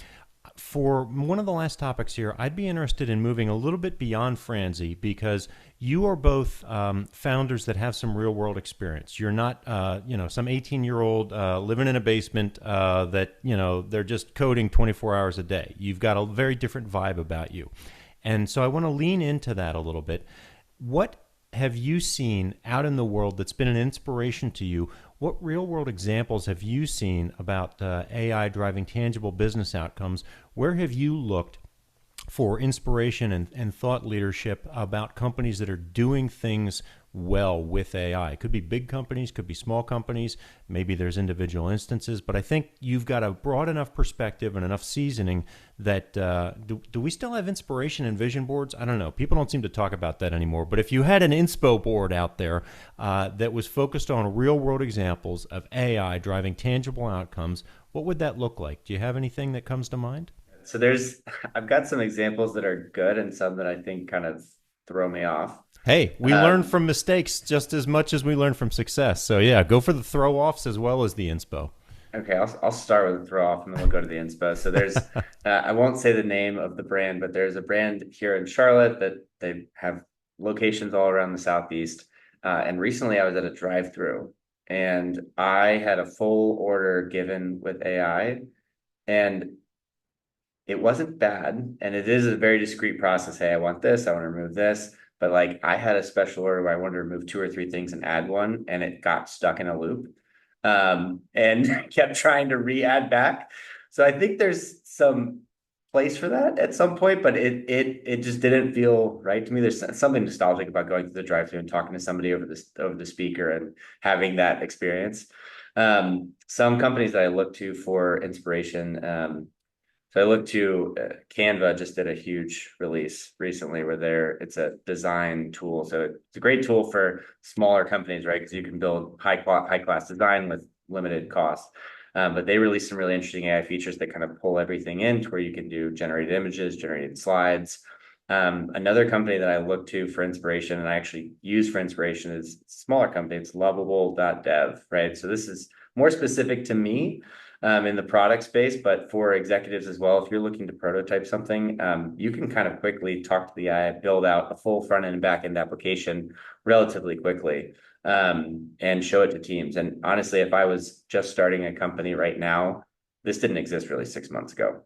For one of the last topics here, I'd be interested in moving a little bit beyond Franzy because you are both founders that have some real-world experience. You're not, some 18-year-old living in a basement that, they're just coding 24 hours a day. You've got a very different vibe about you. And so I want to lean into that a little bit. What have you seen out in the world that's been an inspiration to you? What real-world examples have you seen about AI driving tangible business outcomes? Where have you looked for inspiration and thought leadership about companies that are doing things well with AI? It could be big companies, could be small companies, maybe there's individual instances, but I think you've got a broad enough perspective and enough seasoning that do we still have inspiration and vision boards? I don't know. People don't seem to talk about that anymore, but if you had an inspo board out there that was focused on real world examples of AI driving tangible outcomes, what would that look like? Do you have anything that comes to mind? So I've got some examples that are good and some that I think kind of throw me off. Hey, we learn from mistakes just as much as we learn from success. So yeah, go for the throw offs as well as the inspo. Okay, I'll start with the throw off and then we'll go to the inspo. So there's, I won't say the name of the brand, but there's a brand here in Charlotte that they have locations all around the Southeast. And recently I was at a drive-through and I had a full order given with AI and it wasn't bad. And it is a very discrete process. Hey, I want this, I want to remove this. But like I had a special order where I wanted to remove 2 or 3 things and add one, and it got stuck in a loop and kept trying to re-add back. So I think there's some place for that at some point, but it just didn't feel right to me. There's something nostalgic about going to the drive-thru and talking to somebody over the speaker and having that experience. Some companies that I look to for inspiration. So I look to Canva just did a huge release recently where it's a design tool. So it's a great tool for smaller companies, right? Because you can build high class design with limited cost. But they released some really interesting AI features that kind of pull everything in to where you can do generated images, generated slides. Another company that I look to for inspiration and I actually use for inspiration is a smaller company. It's lovable.dev, right? So this is more specific to me. In the product space, but for executives as well, if you're looking to prototype something, you can kind of quickly talk to the AI, build out a full front end and back end application relatively quickly, and show it to teams. And honestly, if I was just starting a company right now, this didn't exist really 6 months ago.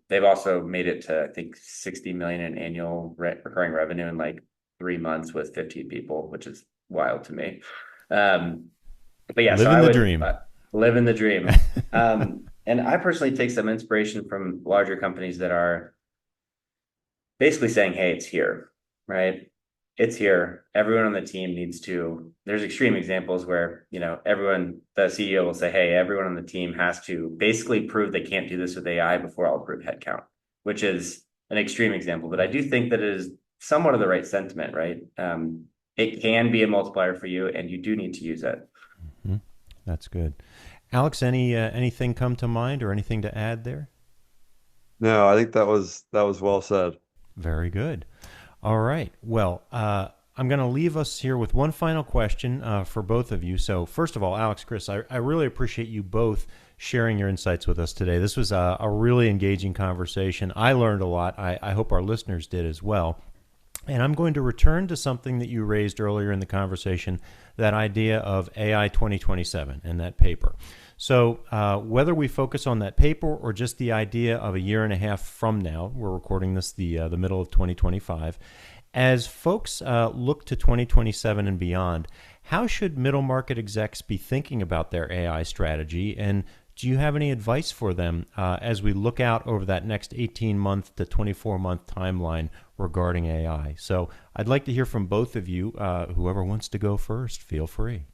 They've also made it to, I think, 60 million in annual recurring revenue in like 3 months with 15 people, which is wild to me. But yeah, living the dream. Living the dream. And I personally take some inspiration from larger companies that are basically saying, hey, it's here, right? It's here. Everyone on the team needs to, there's extreme examples where, the CEO will say, hey, everyone on the team has to basically prove they can't do this with AI before I'll approve headcount, which is an extreme example. But I do think that it is somewhat of the right sentiment, right? It can be a multiplier for you and you do need to use it. Mm-hmm. That's good. Alex, anything come to mind or anything to add there? No, I think that was well said. Very good. All right. Well, I'm I'm going to leave us here with one final question for both of you. So first of all, Alex, Chris, I really appreciate you both sharing your insights with us today. This was a really engaging conversation. I learned a lot. I hope our listeners did as well. And I'm going to return to something that you raised earlier in the conversation, that idea of AI 2027 and that paper. So whether we focus on that paper or just the idea of a year and a half from now, we're recording this the middle of 2025, as folks look to 2027 and beyond, how should middle market execs be thinking about their AI strategy? And do you have any advice for them as we look out over that next 18-month to 24-month timeline regarding AI? So I'd like to hear from both of you. Whoever wants to go first, feel free.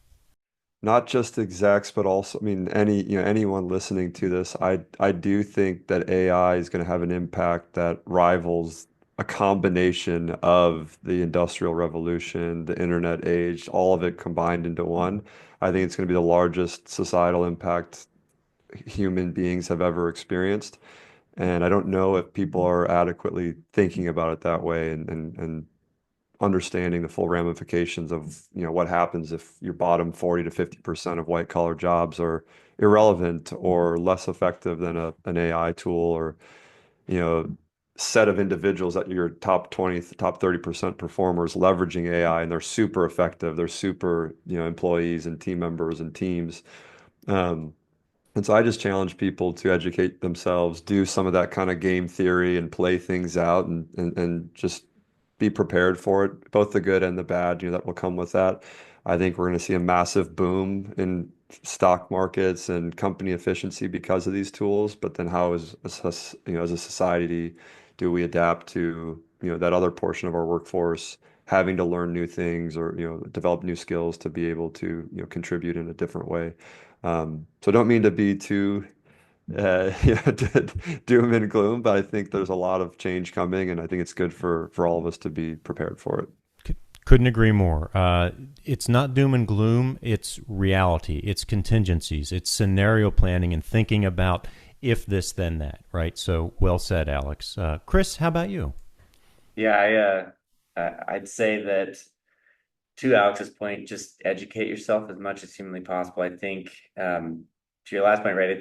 Not just execs, but also, I mean, anyone listening to this, I do think that AI is going to have an impact that rivals a combination of the Industrial Revolution, the internet age, all of it combined into one. I think it's going to be the largest societal impact human beings have ever experienced. And I don't know if people are adequately thinking about it that way and understanding the full ramifications of, what happens if your bottom 40 to 50% of white collar jobs are irrelevant or less effective than an AI tool, or, set of individuals that your top 20, top 30% performers leveraging AI, and they're super effective. They're super, employees and team members and teams. And so I just challenge people to educate themselves, do some of that kind of game theory and play things out, and just be prepared for it, both the good and the bad, that will come with that. I think we're going to see a massive boom in stock markets and company efficiency because of these tools. But then how as a society, do we adapt to, that other portion of our workforce having to learn new things or, develop new skills to be able to, contribute in a different way. So I don't mean to be too doom and gloom, but I think there's a lot of change coming, and I think it's good for all of us to be prepared for it. Couldn't agree more. It's not doom and gloom. It's reality. It's contingencies. It's scenario planning and thinking about if this, then that, right? So well said, Alex. Chris, how about you? Yeah, I'd say that to Alex's point, just educate yourself as much as humanly possible. I think to your last point, right,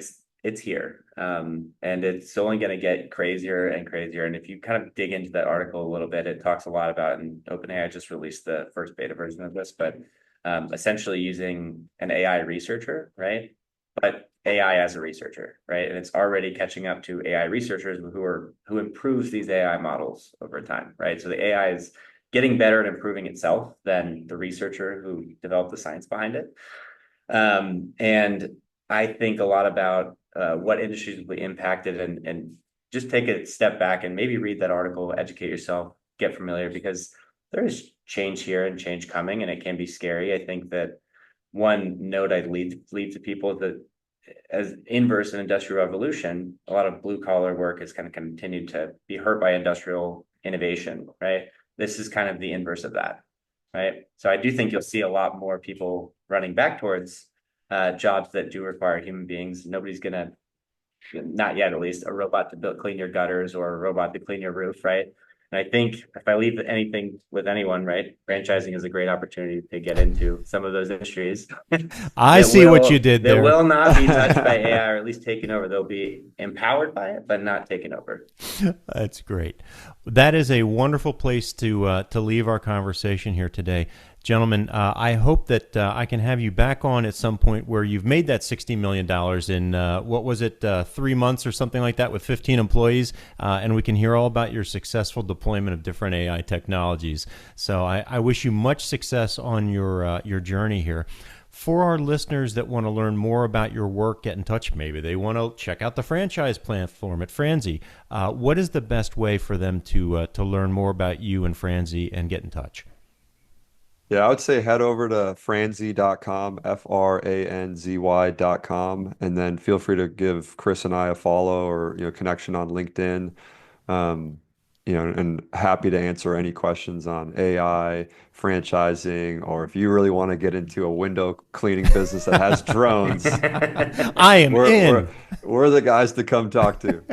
it's here. And it's only going to get crazier and crazier. And if you kind of dig into that article a little bit, it talks a lot about, and OpenAI just released the first beta version of this, but essentially using an AI researcher, right? But AI as a researcher, right? And it's already catching up to AI researchers who improves these AI models over time, right? So the AI is getting better at improving itself than the researcher who developed the science behind it. And I think a lot about what industries will be impacted, and just take a step back and maybe read that article, educate yourself, get familiar, because there is change here and change coming, and it can be scary. I think that one note I'd leave to people is that as inverse in industrial revolution, a lot of blue collar work has kind of continued to be hurt by industrial innovation, right? This is kind of the inverse of that, right? So I do think you'll see a lot more people running back towards jobs that do require human beings. Nobody's gonna, not yet at least, a robot to clean your gutters or a robot to clean your roof, right? And I think if I leave anything with anyone, right, franchising is a great opportunity to get into some of those industries. I see what you did there. They will not be touched by AI, or at least taken over. They'll be empowered by it, but not taken over. That's great. That is a wonderful place to leave our conversation here today. Gentlemen, I hope that I can have you back on at some point where you've made that $60 million in, what was it, 3 months or something like that with 15 employees, and we can hear all about your successful deployment of different AI technologies. So I wish you much success on your journey here. For our listeners that want to learn more about your work, get in touch. Maybe they want to check out the franchise platform at Franzy. What is the best way for them to learn more about you and Franzy and get in touch? Yeah, I would say head over to franzy.com, FRANZY.com, and then feel free to give Chris and I a follow or, connection on LinkedIn. and happy to answer any questions on AI, franchising, or if you really want to get into a window cleaning business that has drones, I am in. We're the guys to come talk to.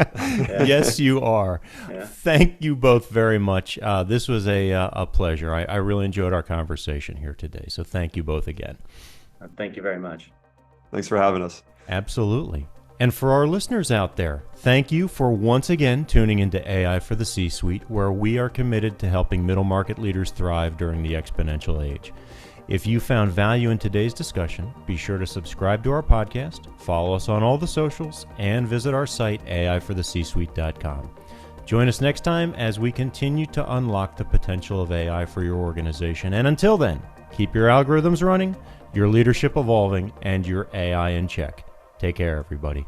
Yes, you are. Yeah. Thank you both very much. This was a pleasure. I really enjoyed our conversation here today. So thank you both again. Thank you very much. Thanks for having us. Absolutely. And for our listeners out there, thank you for once again tuning into AI for the C-Suite, where we are committed to helping middle market leaders thrive during the exponential age. If you found value in today's discussion, be sure to subscribe to our podcast, follow us on all the socials, and visit our site, aiforthecsuite.com. Join us next time as we continue to unlock the potential of AI for your organization. And until then, keep your algorithms running, your leadership evolving, and your AI in check. Take care, everybody.